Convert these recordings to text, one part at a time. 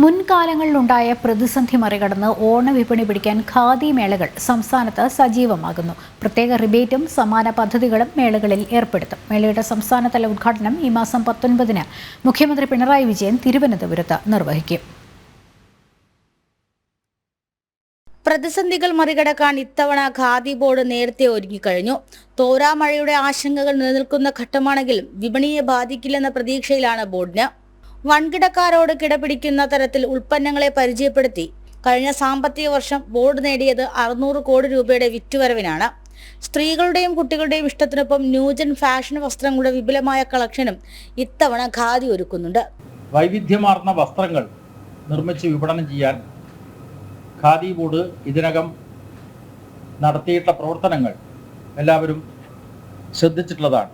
മുൻകാലങ്ങളിലുണ്ടായ പ്രതിസന്ധി മറികടന്ന് ഓണവിപണി പിടിക്കാൻ ഖാദി മേളകൾ സംസ്ഥാനത്ത് സജീവമാകുന്നു. പ്രത്യേക റിബേറ്റും സമാന പദ്ധതികളും മേളകളിൽ ഏർപ്പെടുത്തും. മേളയുടെ സംസ്ഥാനതല ഉദ്ഘാടനം ഈ മാസം 19-ന് മുഖ്യമന്ത്രി പിണറായി വിജയൻ തിരുവനന്തപുരത്ത് നിർവഹിക്കും. പ്രതിസന്ധികൾ മറികടക്കാൻ ഇത്തവണ ഖാദി ബോർഡ് നേരത്തെ ഒരുങ്ങിക്കഴിഞ്ഞു. തോരാമഴയുടെ ആശങ്കകൾ നിലനിൽക്കുന്ന ഘട്ടമാണെങ്കിലും വിപണിയെ ബാധിക്കില്ലെന്ന പ്രതീക്ഷയിലാണ് ബോർഡിന്. വൻകിടക്കാരോട് കിടപിടിക്കുന്ന തരത്തിൽ ഉൽപ്പന്നങ്ങളെ പരിചയപ്പെടുത്തി കഴിഞ്ഞ സാമ്പത്തിക വർഷം ബോർഡ് നേടിയത് 600 കോടി രൂപയുടെ വിറ്റുവരവിനാണ്. സ്ത്രീകളുടെയും കുട്ടികളുടെയും ഇഷ്ടത്തിനൊപ്പം ന്യൂജൻ ഫാഷൻ വസ്ത്രങ്ങളുടെ വിപുലമായ കളക്ഷനും ഇത്തവണ ഖാദി ഒരുക്കുന്നുണ്ട്. വൈവിധ്യമാർന്ന വസ്ത്രങ്ങൾ നിർമ്മിച്ച് വിപണനം ചെയ്യാൻ ഖാദി ബോർഡ് ഇതിനകം നടത്തിയിട്ടുള്ള പ്രവർത്തനങ്ങൾ എല്ലാവരും ശ്രദ്ധിച്ചിട്ടുള്ളതാണ്.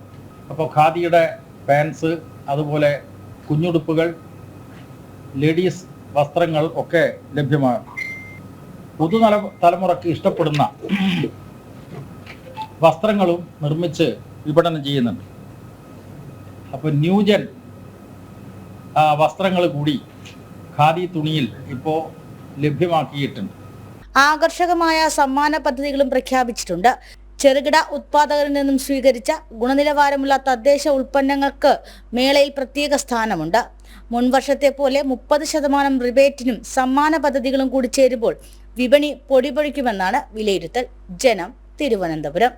അപ്പോൾ ഖാദിയുടെ പാൻസ്, അതുപോലെ കുഞ്ഞുടുപ്പുകൾ, ലേഡീസ് വസ്ത്രങ്ങൾ ഒക്കെ ലഭ്യമാണ്. തലമുറയ്ക്ക് ഇഷ്ടപ്പെടുന്ന വസ്ത്രങ്ങളും നിർമ്മിച്ച് വിപണനം ചെയ്യുന്നുണ്ട്. അപ്പോൾ ന്യൂജൻ വസ്ത്രങ്ങൾ കൂടി ഖാദി തുണിയിൽ ഇപ്പോൾ ലഭ്യമാക്കിയിട്ടുണ്ട്. ആകർഷകമായ സമ്മാന പദ്ധതികളും പ്രഖ്യാപിച്ചിട്ടുണ്ട്. ചെറുകിട ഉത്പാദകരിൽ നിന്നും സ്വീകരിച്ച ഗുണനിലവാരമുള്ള തദ്ദേശ ഉൽപ്പന്നങ്ങൾക്ക് മേളയിൽ പ്രത്യേക സ്ഥാനമുണ്ട്. മുൻവർഷത്തെ പോലെ 30% റിബേറ്റിനും സമ്മാന പദ്ധതികളും കൂടി ചേരുമ്പോൾ വിപണി പൊടിപൊടിക്കുമെന്നാണ് വിലയിരുത്തൽ. ജനം, തിരുവനന്തപുരം.